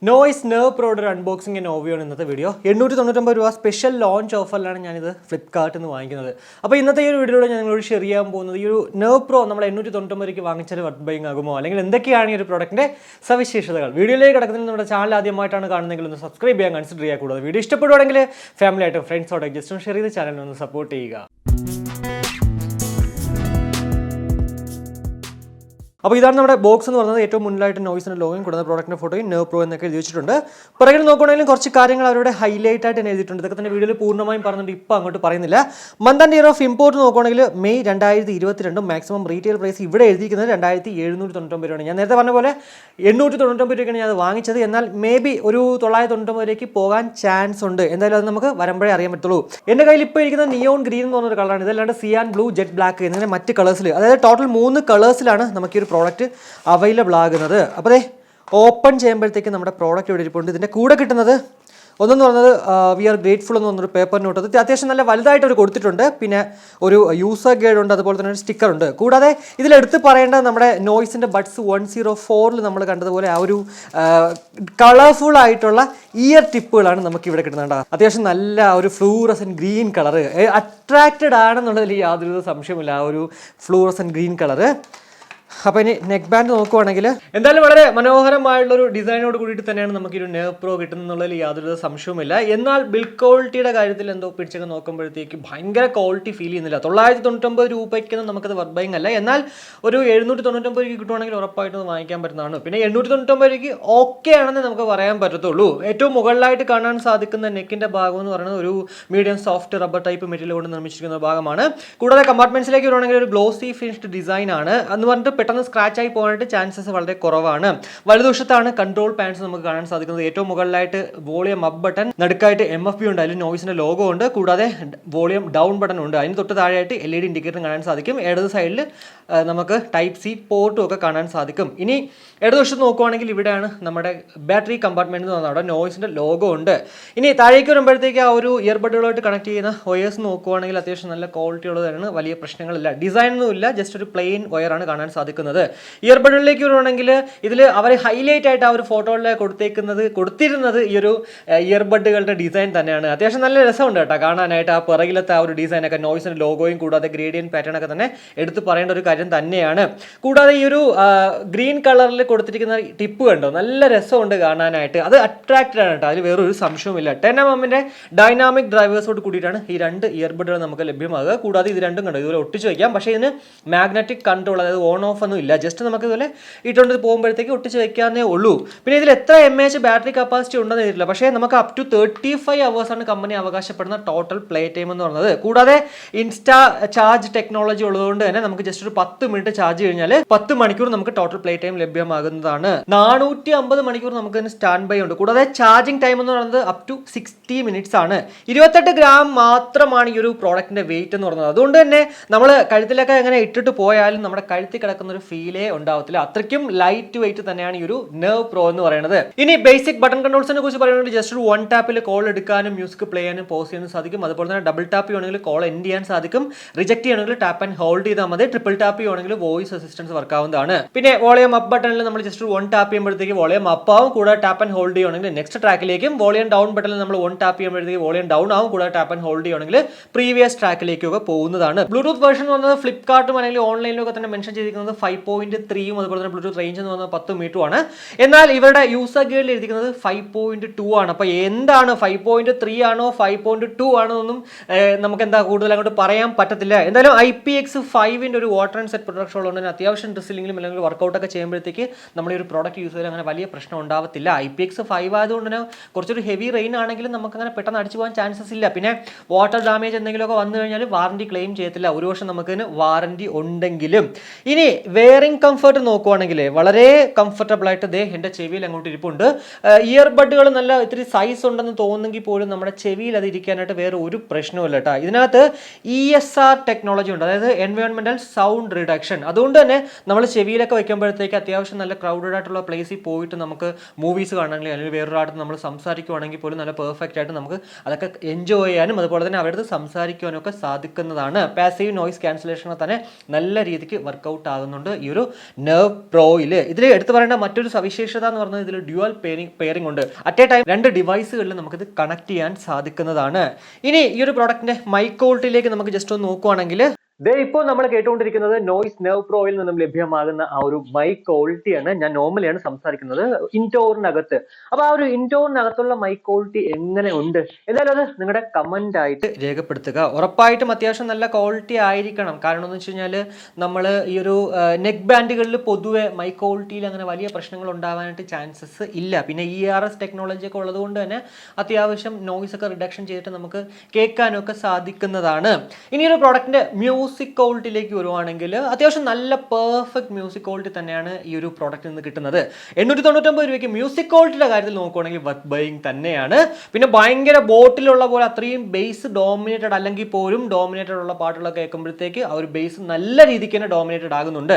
Noise nerve പ്രോയുടെ ഒരു unboxing and ഓവിയോ ആണ് ഇന്നത്തെ വീഡിയോ. 899 രൂപ സ്പെഷ്യൽ ലോഞ്ച് ഓഫറിലാണ് ഞാനിത് ഫ്ലിപ്കാർട്ടിൽ നിന്ന് വാങ്ങിക്കുന്നത്. അപ്പോൾ ഇന്നത്തെ ഈ ഒരു വീഡിയോയിൽ ഞാൻ നിങ്ങളോട് ഷെയർ ചെയ്യാൻ പോകുന്നത് ഈ ഒരു നെർവ് പ്രോ നമ്മൾ 899 രൂപയ്ക്ക് വാങ്ങിച്ചാൽ വർത്ത് ബൈങ് ആകുമോ, അല്ലെങ്കിൽ എന്തൊക്കെയാണ് ഈ ഒരു പ്രോഡക്റ്റിൻ്റെ സവിശേഷതകൾ. വീഡിയോയിലേക്ക് കിടക്കുന്നത് നമ്മുടെ ചാനൽ ആദ്യമായിട്ടാണ് കാണുന്നതെങ്കിൽ ഒന്ന് സബ്സ്ക്രൈബ് ചെയ്യാൻ കൺസിഡർ ചെയ്യുക. കൂടാതെ വീഡിയോ ഇഷ്ടപ്പെടുവാണെങ്കിൽ ഫാമിലി ആയിട്ടും ഫ്രണ്ട്സോടെ ജസ്റ്റ് ഷെയർ ചെയ്ത് ചാനലിനെ ഒന്ന് സപ്പോർട്ട് ചെയ്യുക. അപ്പോൾ ഇതാണ് നമ്മുടെ ബോക്സ് എന്ന് പറയുന്നത്. ഏറ്റവും മുന്നിലായിട്ട് നോയ്സിൻ്റെ ലോഗോയും കൂടുന്ന പ്രോഡക്റ്റിൻ്റെ ഫോട്ടോയും നെർവ് പ്രോ എന്നൊക്കെ എഴുതി വെച്ചിട്ടുണ്ട്. പുറകിൽ നോക്കുകയാണെങ്കിലും കുറച്ച് കാര്യങ്ങൾ അവരുടെ ഹൈലൈറ്റ് ആയിട്ട് തന്നെ എഴുതിയിട്ടുണ്ട്. ഇതൊക്കെ തന്നെ വീഡിയോയിൽ പൂർണ്ണമായും പറഞ്ഞിട്ട് ഇപ്പോൾ അങ്ങോട്ട് പറയുന്നില്ല. Month and year of import നോക്കുകയാണെങ്കിൽ മെയ് 2022, മാക്സിമം റീറ്റെയിൽ പ്രൈസ് ഇവിടെ എഴുതിയിരിക്കുന്നത് 2799 രൂപയാണ്. ഞാൻ നേരത്തെ പറഞ്ഞ പോലെ 899 രൂപയ്ക്കാണ് ഞാൻ അത് വാങ്ങിച്ചത്. എന്നാൽ മേ ബി ഒരു 999 രൂപയ്ക്ക് പോകാൻ ചാൻസ് ഉണ്ട്. എന്തായാലും അത് നമുക്ക് വരുമ്പോഴേ അറിയാൻ പറ്റുള്ളൂ. എൻ്റെ കയ്യിൽ ഇപ്പോൾ ഇരിക്കുന്ന നിയോൺ ഗ്രീൻ എന്ന് പറഞ്ഞൊരു കളറാണ്. ഇതല്ലാണ്ട് സിയാൻ ബ്ലൂ, ജെറ്റ് ബ്ലാക്ക് എന്നിങ്ങനെ മറ്റ് കളേഴ്സിൽ, അതായത് ടോട്ടൽ 3 കളേഴ്സിലാണ് നമുക്ക് ഈ ഒരു പ്രോഡക്റ്റ് അവൈലബിൾ ആകുന്നത്. അപ്പോൾ അതെ ഓപ്പൺ ചെയ്യുമ്പോഴത്തേക്ക് നമ്മുടെ പ്രോഡക്റ്റ് ഇവിടെ ഇരിപ്പുണ്ട്. ഇതിൻ്റെ കൂടെ കിട്ടുന്നത് ഒന്നെന്ന് പറഞ്ഞത് വി ആർ ഗ്രേറ്റ്ഫുൾ എന്ന് പറഞ്ഞൊരു പേപ്പർ നോട്ട്. അത് അത്യാവശ്യം നല്ല വലുതായിട്ട് അവർ കൊടുത്തിട്ടുണ്ട്. പിന്നെ ഒരു യൂസർ ഗൈഡ് ഉണ്ട്, അതുപോലെ തന്നെ ഒരു സ്റ്റിക്കർ ഉണ്ട്. കൂടാതെ ഇതിലെടുത്ത് പറയേണ്ടത് നമ്മുടെ നോയ്സിൻ്റെ ബഡ്സ് 104 നമ്മൾ കണ്ടതുപോലെ ആ ഒരു കളർഫുൾ ആയിട്ടുള്ള ഇയർ ടിപ്പുകളാണ് നമുക്ക് ഇവിടെ കിട്ടുന്നത്. അത്യാവശ്യം നല്ല ഒരു ഫ്ലൂറസൻ ഗ്രീൻ കളർ, അട്രാക്റ്റഡ് ആണെന്നുള്ളതിൽ യാതൊരു സംശയമില്ല. ആ ഒരു ഫ്ലൂറസൻ ഗ്രീൻ കളറ്. അപ്പോൾ ഇനി നെക്ക് ബാൻഡ് നോക്കുവാണെങ്കിൽ എന്തായാലും വളരെ മനോഹരമായിട്ടുള്ളൊരു ഡിസൈനോട് കൂടിയിട്ട് തന്നെയാണ് നമുക്ക് ഈ ഒരു നെർവ് പ്രോ കിട്ടുന്നുള്ളതിൽ യാതൊരു സംശയവുമില്ല. എന്നാൽ ബിൽഡ് ക്വാളിറ്റിയുടെ കാര്യത്തിൽ എന്തോ പിടിച്ചൊക്കെ നോക്കുമ്പോഴത്തേക്ക് ഭയങ്കര ക്വാളിറ്റി ഫീൽ ചെയ്യുന്നില്ല. 999 രൂപയ്ക്കൊന്നും നമുക്കത് വർത്ത് ബൈങ് അല്ല. എന്നാൽ ഒരു 799 രൂപയ്ക്ക് കിട്ടുവാണെങ്കിൽ ഉറപ്പായിട്ടും അത് വാങ്ങിക്കാൻ പറ്റുന്നതാണ്. പിന്നെ 899 രൂപയ്ക്ക് ഓക്കെ ആണെന്ന് നമുക്ക് പറയാൻ പറ്റത്തുള്ളൂ. ഏറ്റവും മുകളിലായിട്ട് കാണാൻ സാധിക്കുന്ന നെക്കിൻ്റെ ഭാഗം എന്ന് പറയുന്നത് ഒരു medium soft rubber type material കൊണ്ട് നിർമ്മിച്ചിരിക്കുന്ന ഭാഗമാണ്. കൂടാതെ കമ്പാർട്ട്മെന്റ്സിലേക്ക് വരുവാണെങ്കിൽ ഒരു ഗ്ലോസി ഫിനിഷ്ഡ് ഡിസൈൻ ആണ് എന്ന് പറഞ്ഞിട്ട് പെട്ടെന്ന് സ്ക്രാച്ച് ആയി പോകാനായിട്ട് ചാൻസസ് വളരെ കുറവാണ്. വലതുവശത്താണ് കൺട്രോൾ പാൻസ് നമുക്ക് കാണാൻ സാധിക്കുന്നത്. ഏറ്റവും മുകളിലായിട്ട് വോളിയം അപ്പ് ബട്ടൺ, നടുക്കായിട്ട് MFB ഉണ്ട്, അതിൽ നോയ്സിന്റെ ലോഗോ ഉണ്ട്. കൂടാതെ വോളിയം ഡൗൺ ബട്ടൺ ഉണ്ട്. അതിന് തൊട്ട് താഴെയായിട്ട് LED ഇൻഡിക്കേറ്റർ കാണാൻ സാധിക്കും. ഇടത് സൈഡിൽ നമുക്ക് ടൈപ്പ് സി പോർട്ടും ഒക്കെ കാണാൻ സാധിക്കും. ഇനി ഇടതുവശത്ത് നോക്കുവാണെങ്കിൽ ഇവിടെയാണ് നമ്മുടെ ബാറ്ററി കമ്പാർട്ട്മെന്റ് എന്ന് പറഞ്ഞാൽ അവിടെ നോയ്സിന്റെ ലോഗോ ഉണ്ട്. ഇനി താഴേക്ക് വരുമ്പോഴത്തേക്ക് ആ ഒരു ഇയർബഡുകളായിട്ട് കണക്ട് ചെയ്യുന്ന വയേഴ്സ് നോക്കുവാണെങ്കിൽ അത്യാവശ്യം നല്ല ക്വാളിറ്റി ഉള്ളതാണ്. വലിയ പ്രശ്നങ്ങളില്ല. ഡിസൈൻ ഒന്നും ഇല്ല, ജസ്റ്റ് ഒരു പ്ലെയിൻ വയറാണ് കാണാൻ സാധിക്കുന്നത്. ഇയർബഡുകളിലേക്ക് വരുവാണെങ്കിൽ ഇതിൽ അവർ ഹൈലൈറ്റ് ആയിട്ട് ആ ഒരു ഫോട്ടോയിൽ കൊടുത്തിരുന്നത് ഈ ഒരു ഇയർബഡുകളുടെ ഡിസൈൻ തന്നെയാണ്. അത്യാവശ്യം നല്ല രസമുണ്ട് കേട്ടോ കാണാനായിട്ട്. ആ പിറകിലത്തെ ആ ഒരു ഡിസൈനൊക്കെ നോയ്സിന്റെ ലോഗോയും കൂടാതെ ഗ്രേഡിയൻ പാറ്റേൺ ഒക്കെ തന്നെ എടുത്ത് പറയേണ്ട ഒരു കാര്യം തന്നെയാണ്. കൂടാതെ ഈ ഒരു ഗ്രീൻ കളറിൽ കൊടുത്തിരിക്കുന്ന ടിപ്പ് കണ്ടോ, നല്ല രസമുണ്ട് കാണാനായിട്ട്. അത് അട്രാക്റ്റഡ് ആണ് കേട്ടോ, അതിൽ വേറൊരു സംശയവുമില്ല. 10mm ഡൈനാമിക് ഡ്രൈവേഴ്സോട് കൂടിയിട്ടാണ് ഈ 2 ഇയർബഡുകൾ നമുക്ക് ലഭ്യമാകുക. കൂടാതെ ഇത് രണ്ടും കണ്ടോ ഇതുപോലെ ഒട്ടിച്ച് വയ്ക്കാം. പക്ഷേ ഇതിന് മാഗ്നറ്റിക് കൺട്രോൾ, അതായത് ഓൺ ഓഫ് ഒന്നും ഇല്ല. ജസ്റ്റ് നമുക്ക് ഇതുപോലെ ഇട്ടുകൊണ്ട് പോകുമ്പോഴത്തേക്ക് ഒട്ടിച്ച് വെക്കാന്നേ ഉള്ളൂ. പിന്നെ ഇതിൽ എത്ര mAh ബാറ്ററി കപ്പാസിറ്റി ഉണ്ടെന്ന് എഴുതിയില്ല. പക്ഷേ നമുക്ക് അപ് ടു 35 hours ആണ് കമ്പനി അവകാശപ്പെടുന്ന ടോട്ടൽ പ്ലേ ടൈം എന്ന് പറയുന്നത്. കൂടാതെ ഇൻസ്റ്റാ ചാർജ് ടെക്നോളജി ഉള്ളതുകൊണ്ട് തന്നെ നമുക്ക് ജസ്റ്റ് ഒരു 10 മിനിറ്റ് ചാർജ് കഴിഞ്ഞാൽ 10 മണിക്കൂർ നമുക്ക് ടോട്ടൽ പ്ലേ ടൈം ലഭ്യമാകുന്നതാണ്. 450 മണിക്കൂർ നമുക്ക് സ്റ്റാൻഡ് ബൈ ഉണ്ട്. കൂടാതെ ചാർജിങ് ടൈം എന്ന് പറയുന്നത് അപ് ടു 60 മിനിറ്റ്സ് ആണ്. 28 ഗ്രാം മാത്രമാണ് ഈ ഒരു പ്രോഡക്റ്റിന്റെ വെയിറ്റ് എന്ന് പറയുന്നത്. അതുകൊണ്ട് തന്നെ നമ്മൾ കഴുത്തിലൊക്കെ എങ്ങനെ ഇട്ടിട്ട് പോയാലും നമ്മുടെ കഴുത്തിൽ കിടക്കുന്ന ഒരു ഫീലേ ഉണ്ടാവത്തില്ല. അത്രയ്ക്കും ലൈറ്റ് വെയിറ്റ് തന്നെയാണ് ഈ ഒരു നെർവ് പ്രോ എന്ന് പറയുന്നത്. ഇനി ബേസിക് ബട്ടൺ കൺട്രോൾസിനെ കുറിച്ച് പറയുകയാണെങ്കിൽ ജസ്റ്റ് ഒരു 1 ടാപ്പിൽ കോൾ എടുക്കാനും മ്യൂസിക് പ്ലേ ചെയ്യാനും പോസ് ചെയ്യാനും സാധിക്കും. അതുപോലെ തന്നെ ഡബിൾ ടാപ്പ് ചെയ്യുകയാണെങ്കിൽ കോൾ എൻഡ് ചെയ്യാൻ സാധിക്കും. റിജക്ട് ചെയ്യണമെങ്കിൽ ടാപ്പ് ആൻഡ് ഹോൾഡ് ചെയ്താൽ മതി. ട്രിപ്പിൾ ടാപ്പ് ചെയ്യുകയാണെങ്കിൽ വോയിസ് അസിസ്റ്റൻസ് വർക്ക് ആവുന്നതാണ്. പിന്നെ വോളിയം അപ്പ് ബട്ടണിൽ നമ്മൾ ജസ്റ്റ് 1 ടാപ്പ് ചെയ്യുമ്പോഴത്തേക്ക് വോളിയം അപ്പ് ആവും. കൂടാതെ ടാപ്പ് ആൻഡ് ഹോൾഡ് ചെയ്യുകയാണെങ്കിൽ നെക്സ്റ്റ് ട്രാക്കിലേക്കും, വോളിയം ഡൗൺ ബട്ടണിൽ നമ്മൾ 1 ടാപ്പ് ചെയ്യുമ്പോഴത്തേക്ക് വോളിയം ഡൗൺ ആവും. കൂടാതെ ടാപ്പ് ആൻഡ് ഹോൾഡ് ചെയ്യുകയാണെങ്കിൽ പ്രീവിയസ് ട്രാക്കിലേക്കൊക്കെ പോകുന്നതാണ്. ബ്ലൂടൂത്ത് വേർഷൻ എന്ന് പറയുന്നത് ഫ്ലിപ്കാർട്ടും അല്ലെങ്കിൽ ഓൺലൈനിലൊക്കെ തന്നെ മെൻഷൻ ചെയ്തിരിക്കുന്നത് 5.3 അതുപോലെ തന്നെ ബ്ലൂടൂത്ത് റേഞ്ച് എന്ന് പറഞ്ഞാൽ 10 മീറ്ററുമാണ്. എന്നാൽ ഇവരുടെ യൂസർ ഗൈഡിൽ എഴുതിക്കുന്നത് 5.2 ആണ്. അപ്പോൾ എന്താണ് 5.3 ആണോ 5.2 ആണോ എന്നും നമുക്ക് എന്താ കൂടുതൽ അങ്ങോട്ട് പറയാൻ പറ്റത്തില്ല. എന്തായാലും IPX5 ഒരു വാട്ടർ ആൻഡ് സെറ്റ് പ്രൊട്ടക്ഷൻ ഉള്ളതുകൊണ്ട് തന്നെ അത്യാവശ്യം ഡ്രസ്സിലെങ്കിലും അല്ലെങ്കിൽ വർക്കൗട്ട് ഒക്കെ ചെയ്യുമ്പോഴത്തേക്ക് നമ്മൾ ഈ ഒരു പ്രോഡക്റ്റ് യൂസ് ചെയ്താൽ അങ്ങനെ വലിയ പ്രശ്നം ഉണ്ടാവത്തില്ല. IPX5 ആയതുകൊണ്ട് തന്നെ കുറച്ചൊരു ഹെവി റെയിൻ ആണെങ്കിലും നമുക്ക് അങ്ങനെ പെട്ടെന്ന് അടിച്ചു പോകാൻ ചാൻസസ് ഇല്ല. പിന്നെ വാട്ടർ ഡാമേജ് എന്തെങ്കിലുമൊക്കെ വന്നു കഴിഞ്ഞാൽ വാറണ്ടി ക്ലെയിം ചെയ്യത്തില്ല. 1 വർഷം നമുക്ക് വാറണ്ടി ഉണ്ടെങ്കിലും. ഇനി വെയറിംഗ് കംഫർട്ട് നോക്കുവാണെങ്കിൽ വളരെ കംഫർട്ടബിൾ ആയിട്ട് എൻ്റെ ചെവിയിൽ അങ്ങോട്ട് ഇരിപ്പുണ്ട്. ഇയർബഡുകൾ നല്ല ഇത്തിരി സൈസ് ഉണ്ടെന്ന് തോന്നുമെങ്കിൽ പോലും നമ്മുടെ ചെവിയിൽ അത് ഇരിക്കാനായിട്ട് വേറെ ഒരു പ്രശ്നവുമില്ല കേട്ടോ. ഇതിനകത്ത് ESR ടെക്നോളജി ഉണ്ട്, അതായത് എൻവയോൺമെന്റൽ സൗണ്ട് റിഡക്ഷൻ. അതുകൊണ്ട് തന്നെ നമ്മൾ ചെവിയിലൊക്കെ വയ്ക്കുമ്പോഴത്തേക്ക് അത്യാവശ്യം നല്ല ക്രൗഡഡ് ആയിട്ടുള്ള പ്ലേസിൽ പോയിട്ട് നമുക്ക് മൂവീസ് കാണണമെങ്കിൽ അല്ലെങ്കിൽ വേറൊരാടുത്ത് നമ്മൾ സംസാരിക്കുവാണെങ്കിൽ പോലും നല്ല പെർഫെക്റ്റ് ആയിട്ട് നമുക്ക് അതൊക്കെ എൻജോയ് ചെയ്യാനും അതുപോലെ തന്നെ അവരുടെ സംസാരിക്കുവാനും ഒക്കെ സാധിക്കുന്നതാണ്. പാസീവ് നോയ്സ് ക്യാൻസലേഷനെ തന്നെ നല്ല രീതിക്ക് വർക്കൗട്ട് ആകുന്ന കാണുന്നുണ്ട് ഈ ഒരു നെർവ് പ്രോയിൽ. ഇതിൽ എടുത്തു പറയേണ്ട മറ്റൊരു സവിശേഷത എന്ന് പറഞ്ഞാൽ ഇതിൽ ഡ്യുവൽ പെയറിംഗ് ഉണ്ട്. അറ്റ് എ ടൈം 2 ഡിവൈസുകളിൽ നമുക്കിത് കണക്ട് ചെയ്യാൻ സാധിക്കുന്നതാണ്. ഇനി ഈ ഒരു പ്രോഡക്റ്റിന്റെ മൈക്ക് ക്വാളിറ്റിയിലേക്ക് നമുക്ക് ജസ്റ്റ് ഒന്ന് നോക്കുവാണെങ്കിൽ ഇപ്പോൾ നമ്മൾ കേട്ടുകൊണ്ടിരിക്കുന്നത് നോയ്സ് നെർവ് പ്രോയിൽ നിന്നും ലഭ്യമാകുന്ന ആ ഒരു മൈക്ക് ക്വാളിറ്റിയാണ്. ഞാൻ നോർമലിയാണ് സംസാരിക്കുന്നത് ഇൻഡോറിനകത്ത്. അപ്പൊ ആ ഒരു ഇൻഡോറിനകത്തുള്ള മൈക്ക് ക്വാളിറ്റി എങ്ങനെ ഉണ്ട് എന്തായാലും അത് നിങ്ങളുടെ കമന്റ് ആയിട്ട് രേഖപ്പെടുത്തുക. ഉറപ്പായിട്ടും അത്യാവശ്യം നല്ല ക്വാളിറ്റി ആയിരിക്കണം. കാരണം എന്ന് വെച്ച് കഴിഞ്ഞാൽ നമ്മൾ ഈ ഒരു നെക്ക് ബാൻഡുകളിൽ പൊതുവെ മൈക്ക് ക്വാളിറ്റിയിൽ അങ്ങനെ വലിയ പ്രശ്നങ്ങൾ ഉണ്ടാവാനായിട്ട് ചാൻസസ് ഇല്ല. പിന്നെ ERS ടെക്നോളജി ഒക്കെ ഉള്ളത് കൊണ്ട് തന്നെ അത്യാവശ്യം നോയ്സ് ഒക്കെ റിഡക്ഷൻ ചെയ്തിട്ട് നമുക്ക് കേൾക്കാനൊക്കെ സാധിക്കുന്നതാണ്. ഇനി ഒരു പ്രോഡക്റ്റിന്റെ മ്യൂസിക് ക്വാളിറ്റിയിലേക്ക് വരുവാണെങ്കിൽ അത്യാവശ്യം നല്ല പെർഫെക്റ്റ് മ്യൂസിക് ക്വാളിറ്റി തന്നെയാണ് ഈ ഒരു പ്രോഡക്റ്റിൽ നിന്ന് കിട്ടുന്നത്. 899 രൂപയ്ക്ക് മ്യൂസിക് ക്വാളിറ്റിയുടെ കാര്യത്തിൽ നോക്കുവാണെങ്കിൽ വർത്ത് ബൈയിങ് തന്നെയാണ്. പിന്നെ ഭയങ്കര ബോട്ടിലുള്ള പോലെ അത്രയും ബേസ് ഡോമിനേറ്റഡ് അല്ലെങ്കിൽ പോലും ഡോമിനേറ്റഡ് ഉള്ള പാട്ടുകളൊക്കെ കേൾക്കുമ്പോഴത്തേക്ക് ആ ഒരു ബേസ് നല്ല രീതിക്ക് തന്നെ ഡോമിനേറ്റഡ് ആകുന്നുണ്ട്.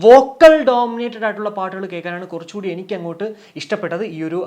വോക്കൽ ഡോമിനേറ്റഡ് ആയിട്ടുള്ള പാട്ടുകൾ കേൾക്കാനാണ് കുറച്ചുകൂടി എനിക്ക് അങ്ങോട്ട് ഇഷ്ടപ്പെട്ടത് ഈ ഒരു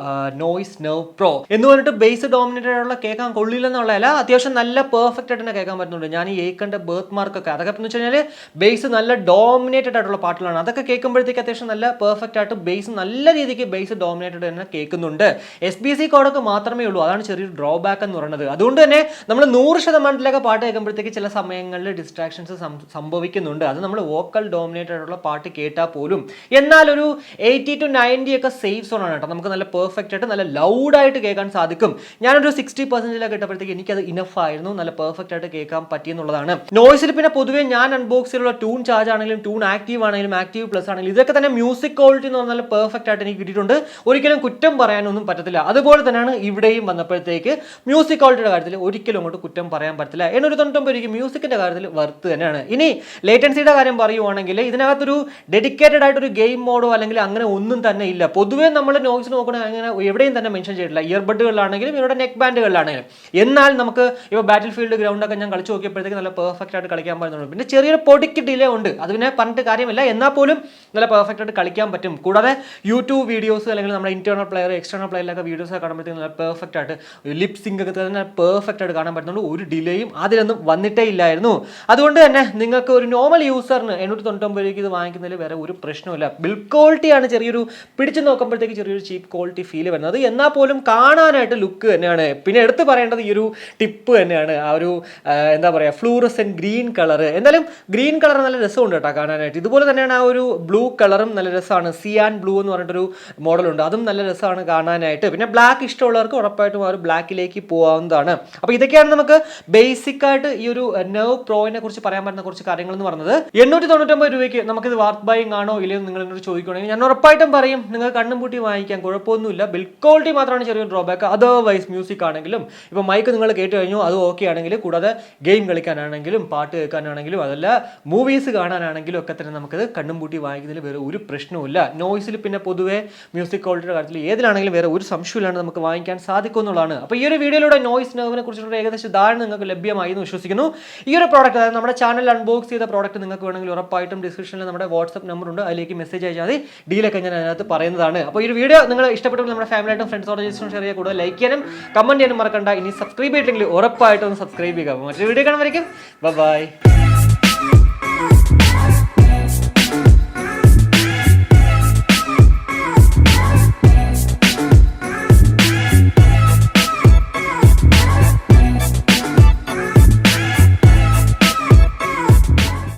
നോയ്സ് നെർവ് പ്രോ. എന്ന് പറഞ്ഞിട്ട് ബേസ് ഡോമിനേറ്റഡ് ആയിട്ടുള്ള കേൾക്കാൻ കൊള്ളില്ലെന്നുള്ളതല്ല, അത്യാവശ്യം നല്ല പെർഫെക്റ്റ് ആയിട്ട് തന്നെ കേൾക്കാൻ പറ്റുന്നുണ്ട്. ഞാൻ ഈ ഏക്കന്റെ ബർത്ത് മാർക്ക് ഒക്കെ അതൊക്കെ എന്ന് വെച്ച് കഴിഞ്ഞാൽ ബേസ് നല്ല ഡോമിനേറ്റഡ് ആയിട്ടുള്ള പാട്ടുകളാണ്. അതൊക്കെ കേൾക്കുമ്പോഴത്തേക്ക് അത്യാവശ്യം നല്ല പെർഫെക്റ്റ് ആയിട്ട് ബേസ് നല്ല രീതിക്ക് ബേസ് ഡോമിനേറ്റഡ് തന്നെ കേൾക്കുന്നുണ്ട്. SBC കോഡൊക്കെ മാത്രമേ ഉള്ളൂ, അതാണ് ചെറിയൊരു ഡ്രോബാക്ക് എന്ന് പറയുന്നത്. അതുകൊണ്ട് തന്നെ നമ്മൾ 100% പാട്ട് കേൾക്കുമ്പോഴത്തേക്ക് ചില സമയങ്ങളിൽ ഡിസ്ട്രാക്ഷൻസ് സംഭവിക്കുന്നുണ്ട്. അത് നമ്മൾ വോക്കൽ ഡോമിനേറ്റഡ് ആയിട്ടുള്ള പാട്ട് കേട്ടാൽ പോലും എന്നാൽ ഒരു 80 to 90 ഒക്കെ സേഫ് സോൺ ആണ് കേട്ടോ. നമുക്ക് നല്ല പെർഫെക്റ്റ് ആയിട്ട് നല്ല ലൗഡായിട്ട് കേൾക്കാൻ സാധിക്കും. ഞാനൊരു 60% കേട്ടപ്പോഴത്തേക്ക് എനിക്കത് ഇനഫ് ആയിരുന്നു, നല്ല പെർഫെക്റ്റ് ആയിട്ട് കേൾക്കാൻ പറ്റിയെന്നുള്ളതാണ്. നോയ്സിൽ പിന്നെ പൊതുവേ ഞാൻ അൺബോക്സ് ചെയ്തുള്ള ട്യൂൺ ചാർജ് ആണെങ്കിലും ട്യൂൺ ആക്റ്റീവ് ആണെങ്കിലും ആക്റ്റീവ് പ്ലസ് ആണെങ്കിലും ഇതൊക്കെ തന്നെ മ്യൂസിക് ക്വാളിറ്റി എന്ന് പറഞ്ഞാൽ പെർഫെക്റ്റ് ആയിട്ട് എനിക്ക് കിട്ടിയിട്ടുണ്ട്. ഒരിക്കലും കുറ്റം പറയാനൊന്നും പറ്റത്തില്ല. അതുപോലെ തന്നെയാണ് ഇവിടെയും വന്നപ്പോഴത്തേക്ക് മ്യൂസിക് ക്വാളിറ്റിയുടെ കാര്യത്തിൽ ഒരിക്കലും അങ്ങോട്ട് കുറ്റം പറയാൻ പറ്റില്ല. 899 രൂപയ്ക്ക് മ്യൂസിക്കിന്റെ കാര്യത്തിൽ വർത്ത് തന്നെയാണ്. ഇനി ലേറ്റൻസിയുടെ കാര്യം പറയുവാണെങ്കിൽ ഇതിനകത്തൊരു ഡെഡിക്കേറ്റഡ് ആയിട്ടൊരു ഗെയിം മോഡോ അല്ലെങ്കിൽ അങ്ങനെ ഒന്നും തന്നെ ഇല്ല. പൊതുവേ നമ്മൾ നോയ്സ് നോക്കണമെങ്കിൽ അങ്ങനെ എവിടെയും തന്നെ മെൻഷൻ ചെയ്തിട്ടില്ല. ഇയർബഡുകളിലാണെങ്കിലും ഇവരുടെ നെക്ക് ബാൻഡുകളിലാണെങ്കിലും. എന്നാൽ നമുക്ക് ഇപ്പോൾ ബാറ്റിൽ ഫീൽഡ് ഗ്രൗണ്ടൊക്കെ ഞാൻ കളിച്ച് നോക്കിയപ്പോഴത്തേക്ക് നല്ല പെർഫെക്റ്റ് ആയിട്ട് കളിക്കാൻ പറ്റുന്നുണ്ട്. പിന്നെ ചെറിയൊരു പൊടിക്ക് ഡിലേ ഉണ്ട്, അത് പിന്നെ പറഞ്ഞിട്ട് കാര്യമില്ല. എന്നാൽ പോലും നല്ല പെർഫെക്റ്റ് ആയിട്ട് കളിക്കാൻ പറ്റും. കൂടാതെ യൂട്യൂബ് വീഡിയോസ് അല്ലെങ്കിൽ നമ്മുടെ ഇന്റേണൽ പ്ലെയർ എക്സ്റ്റേണൽ പ്ലെയറിലൊക്കെ വീഡിയോസ് ഒക്കെ കാണുമ്പോഴത്തേക്ക് നല്ല പെർഫെക്റ്റ് ആയിട്ട് ലിപ് സിങ്ക് ഒക്കെ തന്നെ പെർഫെക്റ്റ് ആയിട്ട് കാണാൻ പറ്റുന്നുണ്ട്. ഒരു ഡിലേയും അതിലൊന്നും വന്നിട്ടേ ഇല്ലായിരുന്നു. അതുകൊണ്ട് തന്നെ നിങ്ങൾക്ക് ഒരു നോർമൽ യൂസറിന് 899 രൂപയ്ക്ക് ഇത് വാങ്ങിക്കുന്നതിൽ വേറെ ഒരു പ്രശ്നമില്ല. ബിൽഡ് ക്വാളിറ്റിയാണ് ചെറിയൊരു പിടിച്ച് നോക്കുമ്പോഴത്തേക്ക് ചെറിയൊരു ചീപ്പ് ക്വാളിറ്റി ഫീൽ വരുന്നത്. എന്നാൽ പോലും കാണാനായിട്ട് ലുക്ക് തന്നെയാണ്. പിന്നെ എടുത്ത് പറയേണ്ടത് ഈ ഒരു ടിപ്പ് തന്നെയാണ്, ആ ഒരു എന്താ പറയുക ഫ്ലൂറസെന്റ് ഗ്രീൻ കളർ. എന്തായാലും ഗ്രീൻ കളർ നല്ല രസമുണ്ട് കേട്ടോ കാണാനായിട്ട്. ഇതുപോലെ തന്നെയാണ് ആ ഒരു ബ്ലൂ കളറും നല്ല രസമാണ്. സിയാൻ ബ്ലൂ എന്ന് പറഞ്ഞിട്ടൊരു മോഡലുണ്ട്, അതും നല്ല രസമാണ് കാണാനായിട്ട്. പിന്നെ ബ്ലാക്ക് ഇഷ്ടമുള്ളവർക്ക് ഉറപ്പായിട്ടും ആ ഒരു ബ്ലാക്കിലേക്ക് പോകാവുന്നതാണ്. അപ്പോൾ ഇതൊക്കെയാണ് നമുക്ക് ബേസിക് ആയിട്ട് ഈ ഒരു നെർവ് പ്രോയിനെ കുറിച്ച് പറയാൻ പറ്റുന്ന കുറച്ച് കാര്യങ്ങൾ എന്ന് പറയുന്നത്. 899 രൂപയ്ക്ക് നമുക്കിത് വർത്ത് ബൈയിങ് ആണോ ഇല്ലയോ നിങ്ങൾ എന്നോട് ചോദിക്കുകയാണെങ്കിൽ ഞാൻ ഉറപ്പായിട്ടും പറയും നിങ്ങൾ കണ്ണും പൂട്ടി വാങ്ങിക്കാൻ കുഴപ്പമൊന്നുമില്ല. ബിൽഡ് ക്വാളിറ്റി മാത്രമാണ് ചെറിയൊരു ഡ്രോബാക്ക്. അതർവൈസ് മ്യൂസിക് ആണെങ്കിലും ഇപ്പോൾ മൈക്ക് നിങ്ങൾ കേട്ട് കഴിഞ്ഞു അത് ഓക്കെ ആണെങ്കിൽ, കൂടാതെ ഗെയിം കളിക്കാനാണെങ്കിലും പാട്ട് കേൾക്കാനാണെങ്കിലും അതല്ല മൂവീസ് കാണാനാണെങ്കിലും ഒക്കെ തന്നെ നമുക്കത് കണ്ണും പൂട്ടി വാങ്ങിക്കുന്നതിൽ വേറെ ഒരു പ്രശ്നവുമില്ല. നോയ്സിൽ പിന്നെ പൊതുവേ മ്യൂസിക് ക്വാളിറ്റിയുടെ കാര്യത്തിൽ ഏതിലാണെങ്കിലും വേറെ ഒരു സംശയമില്ലാണ്ട് നമുക്ക് വാങ്ങിക്കാൻ സാധിക്കും എന്നുള്ളതാണ്. അപ്പോൾ ഈ ഒരു വീഡിയോയിലൂടെ നോയ്സ് നെർവിനെ കുറിച്ചുള്ള ഏകദേശം ധാരണ നിങ്ങൾക്ക് ലഭ്യമായി എന്ന് വിശ്വസിക്കുന്നു. ഈ ഒരു പ്രോഡക്റ്റ്, അതായത് നമ്മുടെ ചാനൽ അൺബോക്സ് ചെയ്ത പ്രോഡക്റ്റ് നിങ്ങൾക്ക് വേണമെങ്കിൽ ഉറപ്പായിട്ടും ഡിസ്ക്രിപ്ഷനിൽ നമ്മുടെ വാട്സ്ആപ്പ് നമ്പർ ഉണ്ട്, അതിലേക്ക് മെസ്സേജ് അയച്ചാൽ മതി. ഡീലൊക്കെ ഞാൻ അതിനകത്ത് പറയുന്നതാണ്. അപ്പോൾ ഈ ഒരു വീഡിയോ നിങ്ങൾ ഇഷ്ടപ്പെട്ടെങ്കിൽ നമ്മുടെ ഫാമിലിയായിട്ടും ഫ്രണ്ട്സോട് ഷെയർ ചെയ്യുക, കൂടുതൽ ലൈക്ക് ചെയ്യാനും കമന്റ് ചെയ്യാനും മറക്കണ്ട. ഇനി സബ്സ്ക്രൈബ് ചെയ്തിട്ടില്ലെങ്കിൽ ഉറപ്പായിട്ടും സബ്സ്ക്രൈബ് ചെയ്യുക. മറ്റൊരു വീഡിയോ കാണുമായിരിക്കും. ബൈ.